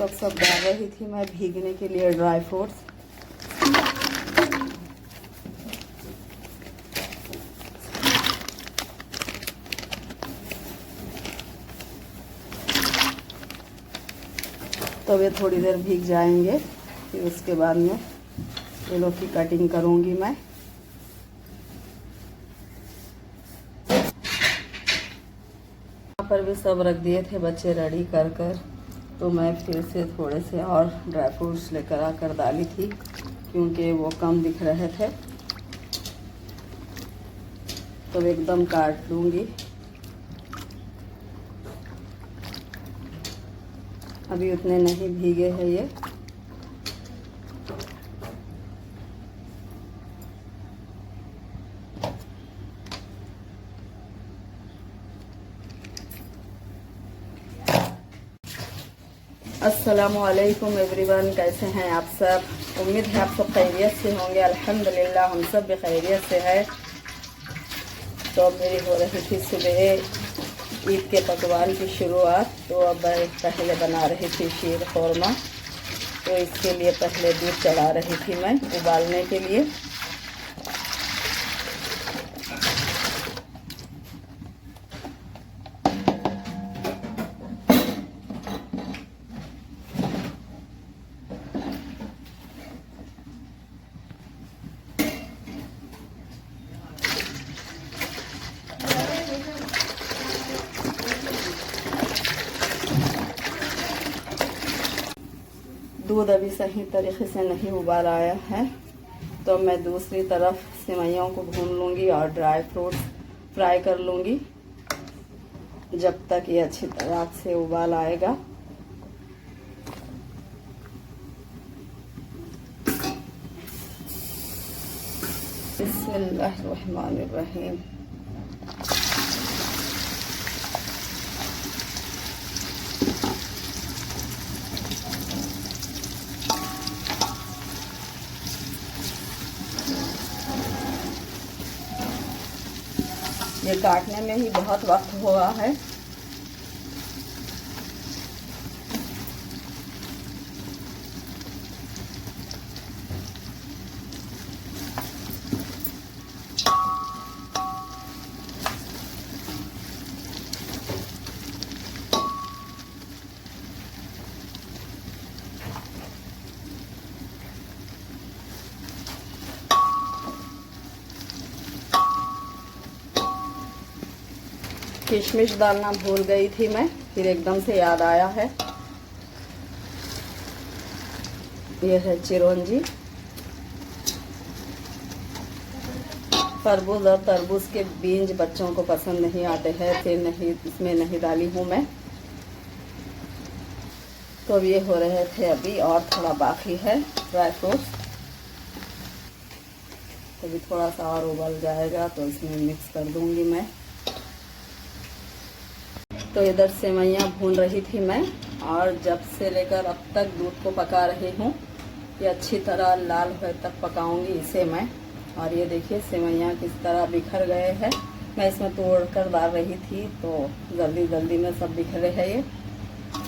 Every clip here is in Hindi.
तो अब सब डाल रही थी मैं भीगने के लिए ड्राई फ्रूट्स। तो वे थोड़ी देर भीग जाएंगे, फिर उसके बाद में ये लोग की कटिंग करूँगी मैं। यहाँ पर भी सब रख दिए थे बच्चे रेडी कर कर, तो मैं फिर से थोड़े से और ड्राई फ्रूट्स लेकर आकर डाली थी क्योंकि वो कम दिख रहे थे। तो एकदम काट लूँगी। अभी उतने नहीं भीगे हैं ये। अस्सलामुअलैकुम एवरीवन, कैसे हैं आप सब? उम्मीद है आप सब खैरियत से होंगे। अल्हम्दुलिल्लाह हम सब भी खैरियत से है। तो मेरी हो रही थी सुबह ईद के पकवान की शुरुआत। तो अब मैं पहले बना रही थी शीर खोरमा। तो इसके लिए पहले दूध चढ़ा रही थी मैं उबालने के लिए। दूध अभी सही तरीके से नहीं उबाल आया है, तो मैं दूसरी तरफ सेवइयों को भून लूँगी और ड्राई फ्रूट्स फ्राई कर लूँगी जब तक ये अच्छी तरह से उबाल आएगा। बिस्मिल्लाहिर्रहमानिर्रहीम। ये काटने में ही बहुत वक्त हुआ है। किशमिश डालना भूल गई थी मैं, फिर एकदम से याद आया है। ये है चिरौंजी। तरबूज और तरबूज के बीज बच्चों को पसंद नहीं आते हैं, फिर नहीं इसमें नहीं डाली हूँ मैं। तो अब ये हो रहे थे अभी, और थोड़ा बाकी है ड्राई फ्रूट्स। अभी थोड़ा सा और उबल जाएगा तो इसमें मिक्स कर दूंगी मैं। तो इधर सेवइयाँ भून रही थी मैं, और जब से लेकर अब तक दूध को पका रही हूँ। ये अच्छी तरह लाल होने तक पकाऊंगी इसे मैं। और ये देखिए सेवइयाँ किस तरह बिखर गए हैं। मैं इसमें तोड़ कर डाल रही थी तो जल्दी जल्दी में सब बिखरे हैं ये।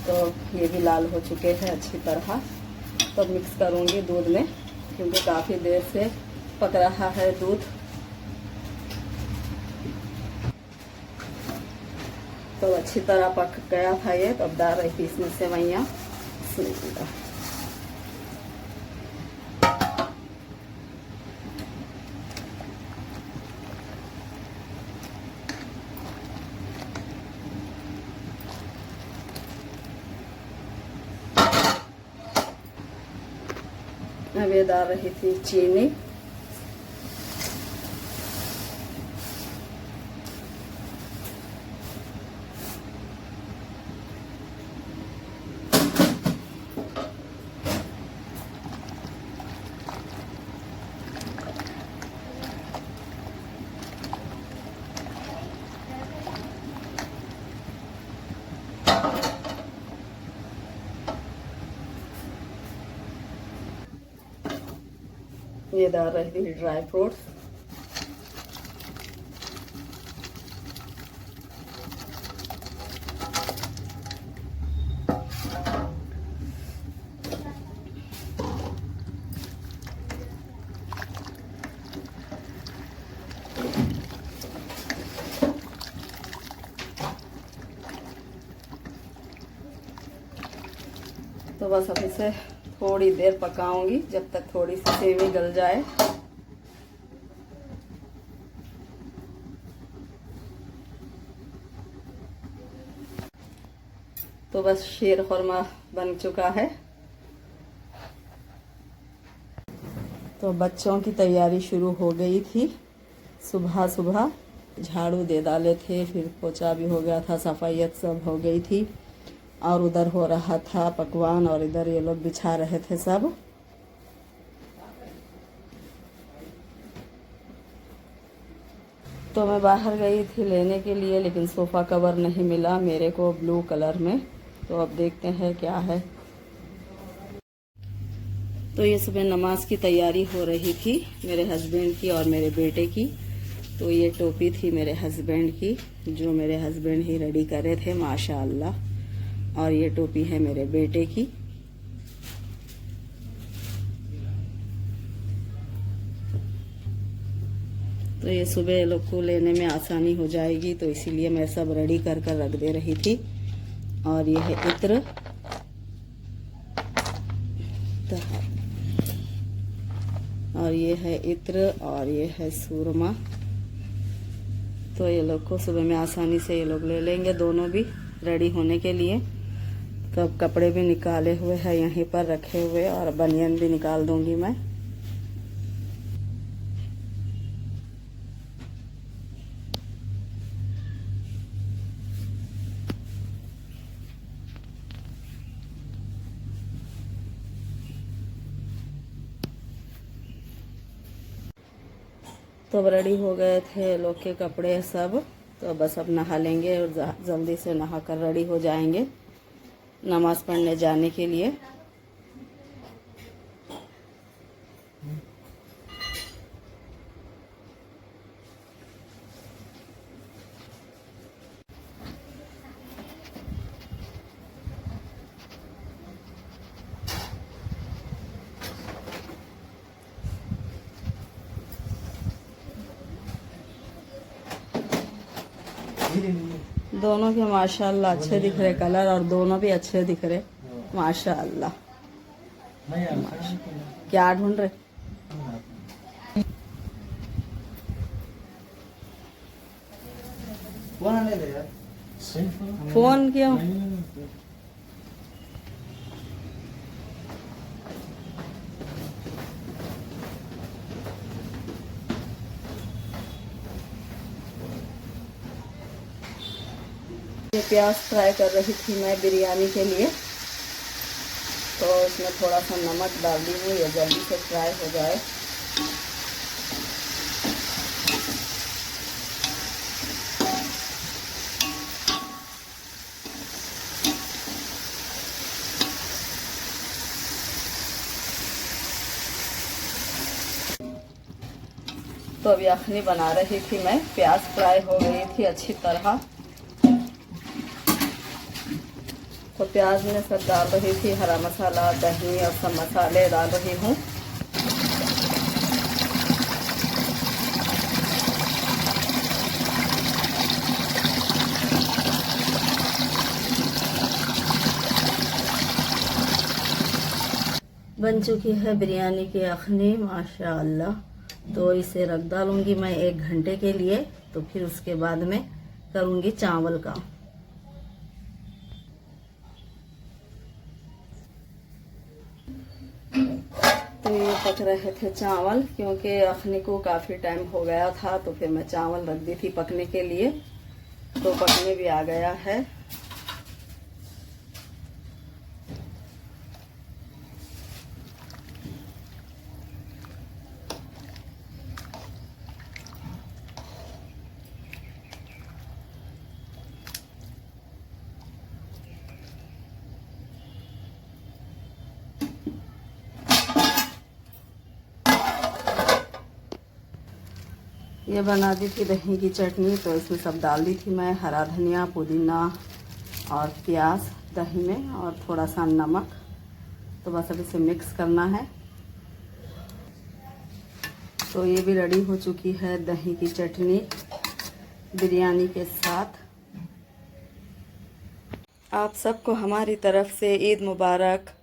तो ये भी लाल हो चुके हैं अच्छी तरह। तो मिक्स करूँगी दूध में, क्योंकि काफ़ी देर से पक रहा है दूध। तो अच्छी तरह पक गया था ये। तो अब डाल रही थी इसमें सेवइयाँ। अब ये डाल रही थी चीनी। ये डाल रही थी ड्राई फ्रूट्स। तो बस अब इसे थोड़ी देर पकाऊंगी जब तक थोड़ी सी सेवी गल जाए। तो बस शीर खुरमा बन चुका है। तो बच्चों की तैयारी शुरू हो गई थी। सुबह सुबह झाड़ू दे डाले थे, फिर पोछा भी हो गया था, सफाइयत सब हो गई थी, और उधर हो रहा था पकवान, और इधर ये लोग बिछा रहे थे सब। तो मैं बाहर गई थी लेने के लिए, लेकिन सोफ़ा कवर नहीं मिला मेरे को ब्लू कलर में। तो अब देखते हैं क्या है। तो ये सुबह नमाज की तैयारी हो रही थी मेरे हस्बैंड की और मेरे बेटे की। तो ये टोपी थी मेरे हस्बैंड की, जो मेरे हस्बैंड ही रेडी करे थे माशाअल्लाह। और ये टोपी है मेरे बेटे की। तो ये सुबह ये लोग को लेने में आसानी हो जाएगी, तो इसीलिए मैं सब रेडी कर कर रख दे रही थी। और ये है इत्र, और ये है इत्र, और ये है सूरमा। तो ये लोग को सुबह में आसानी से ये लोग ले लेंगे, दोनों भी रेडी होने के लिए। तो अब कपड़े भी निकाले हुए हैं यहीं पर रखे हुए, और बनियान भी निकाल दूंगी मैं। तो अब रेडी हो गए थे लोग के कपड़े सब। तो बस अब नहा लेंगे और जल्दी से नहा कर रेडी हो जाएंगे नमाज पढ़ने जाने के लिए। दोनों के माशाअल्लाह अच्छे दिख रहे कलर, और दोनों भी अच्छे दिख रहे माशाअल्लाह। क्या ढूंढ रहे? फोन क्यों? ये प्याज फ्राई कर रही थी मैं बिरयानी के लिए। तो इसमें थोड़ा सा नमक डाल दी हूँ, ये जल्दी से फ्राई हो जाए। तो अभी यखनी बना रही थी मैं, प्याज फ्राई हो गई थी अच्छी तरह। तो प्याज में सब डाल रही थी, हरा मसाला, दही और सब मसाले डाल रही हूँ। बन चुकी है बिरयानी की यखनी माशाअल्लाह। तो इसे रख डालूंगी मैं 1 घंटे के लिए। तो फिर उसके बाद में करूंगी चावल का। तो ये पक रहे थे चावल, क्योंकि यखनी को काफ़ी टाइम हो गया था। तो फिर मैं चावल रख दी थी पकने के लिए। तो पकने भी आ गया है। ये बना दी थी दही की चटनी। तो इसमें सब डाल दी थी मैं, हरा धनिया, पुदीना और प्याज दही में, और थोड़ा सा नमक। तो बस अब इसे मिक्स करना है। तो ये भी रेडी हो चुकी है दही की चटनी बिरयानी के साथ। आप सबको हमारी तरफ से ईद मुबारक।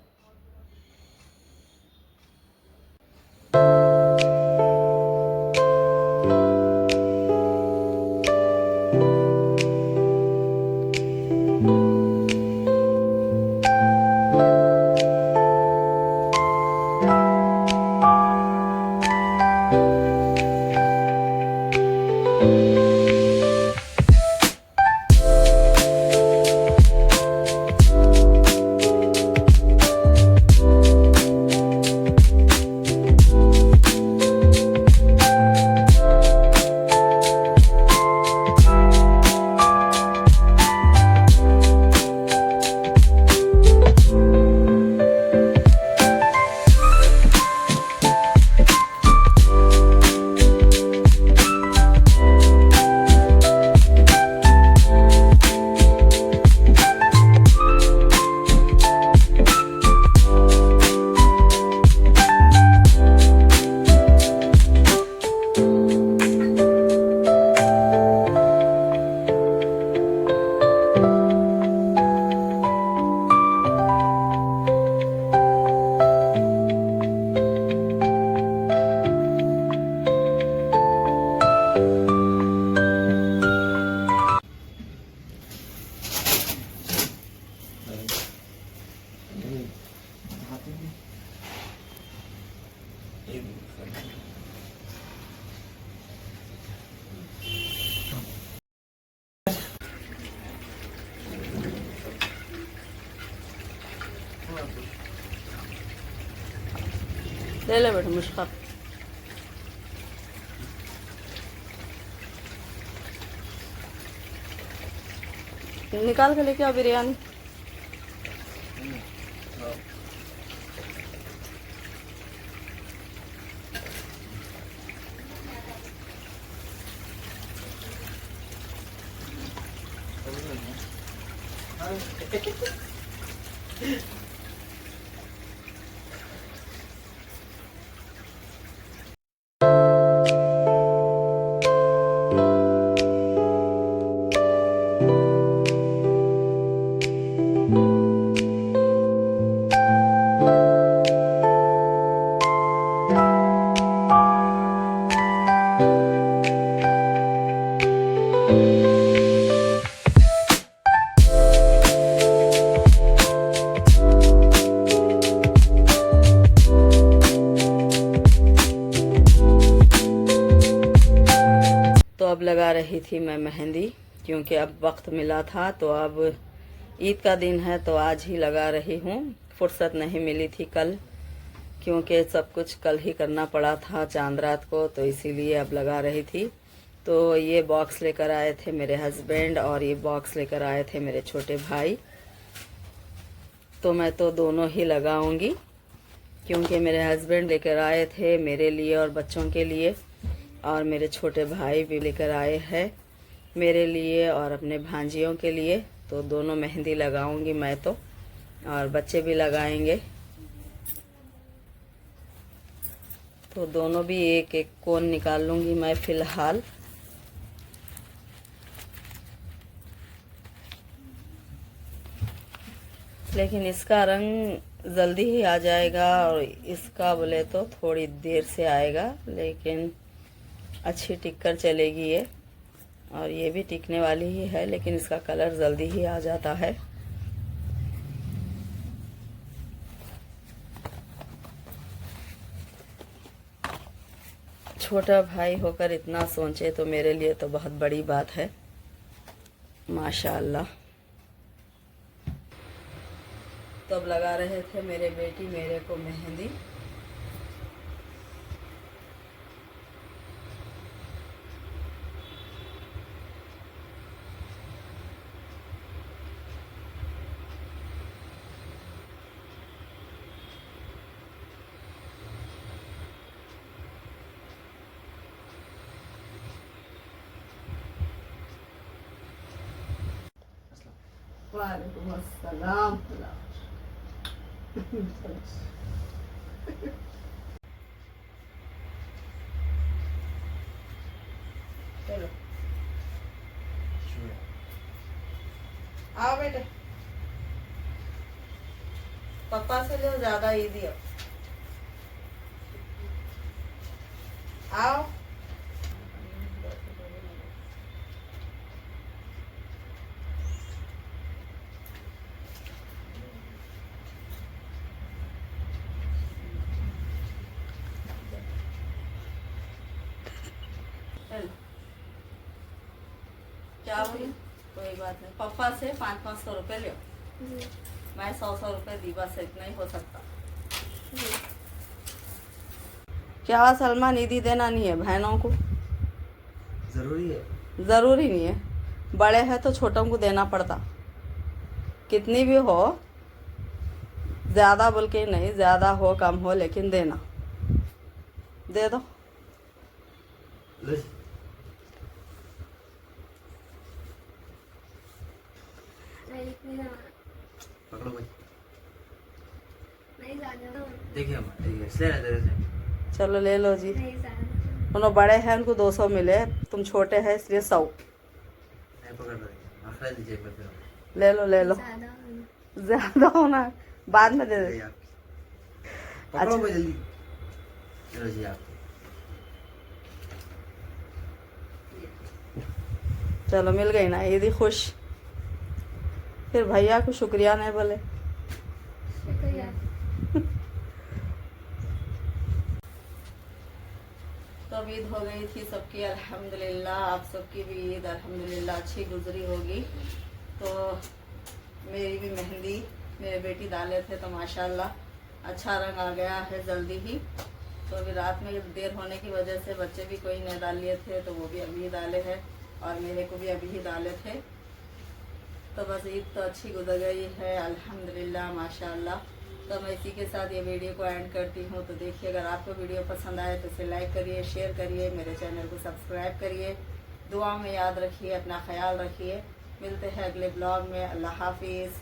ले ले बेटा मुश्किल निकाल के लेके आओ बिरयानी। तो अब लगा रही थी मैं मेहंदी, क्योंकि अब वक्त मिला था। तो अब ईद का दिन है तो आज ही लगा रही हूँ। फुर्सत नहीं मिली थी कल, क्योंकि सब कुछ कल ही करना पड़ा था चांद रात को, तो इसीलिए अब लगा रही थी। तो ये बॉक्स लेकर आए थे मेरे हस्बैंड और ये बॉक्स लेकर आए थे मेरे छोटे भाई। तो मैं तो दोनों ही लगाऊंगी, क्योंकि मेरे हस्बैंड लेकर आए थे मेरे लिए और बच्चों के लिए, और मेरे छोटे भाई भी लेकर आए हैं मेरे लिए और अपने भांजियों के लिए। तो दोनों मेहंदी लगाऊंगी मैं तो, और बच्चे भी लगाएंगे। तो दोनों भी एक एक कोन निकाल लूंगी मैं फिलहाल। लेकिन इसका रंग जल्दी ही आ जाएगा और इसका बोले तो थोड़ी देर से आएगा, लेकिन अच्छी टिक कर चलेगी ये। और ये भी टिकने वाली ही है, लेकिन इसका कलर जल्दी ही आ जाता है। छोटा भाई होकर इतना सोचे तो मेरे लिए तो बहुत बड़ी बात है, माशाअल्लाह। तो अब लगा रहे थे मेरे बेटी मेरे को मेहंदी। वालेकुम अस्सलाम। चलो आओ बेटे, पापा से जो ज्यादा ही दियो। आओ क्या बोली? कोई बात नहीं, पापा से 500-500 रुपए लो। मैं 100-100 रुपए दी, बस इतना ही हो सकता। क्या सलमान, ईदी देना नहीं है बहनों को? जरूरी है? जरूरी नहीं है, बड़े हैं तो छोटों को देना पड़ता। कितनी भी हो, ज्यादा बोल के नहीं, ज्यादा हो कम हो लेकिन देना, दे दो। पकड़ो भाई, देखिए देखिए, चलो ले लो जी। उन्होंने बड़े हैं उनको 200 मिले, तुम छोटे हैं इसलिए 100। ले लो ले लो, ज्यादा होना बाद में दे दे। पकड़ो भाई जल्दी। चलो जी आप। चलो मिल गई ना, ईदी खुश। फिर भैया को शुक्रिया नहीं बोले। तो अब ईद हो गई थी सबकी अल्हम्दुलिल्लाह। आप सबकी भी ईद अल्हम्दुलिल्लाह अच्छी गुजरी होगी। तो मेरी भी मेहंदी मेरे बेटी डाले थे तो माशाल्लाह अच्छा रंग आ गया है जल्दी ही। तो अभी रात में देर होने की वजह से बच्चे भी कोई नहीं डाल लिए थे, तो वो भी अभी ही डाले हैं और मेरे को भी अभी ही डाले थे। तो बस ईद तो अच्छी गुजर गई है अल्हम्दुलिल्लाह माशाअल्लाह। तो मैं इसी के साथ ये वीडियो को एंड करती हूँ। तो देखिए, अगर आपको वीडियो पसंद आए तो इसे लाइक करिए, शेयर करिए, मेरे चैनल को सब्सक्राइब करिए, दुआ में याद रखिए, अपना ख्याल रखिए। मिलते हैं अगले ब्लॉग में। अल्लाह हाफिज़।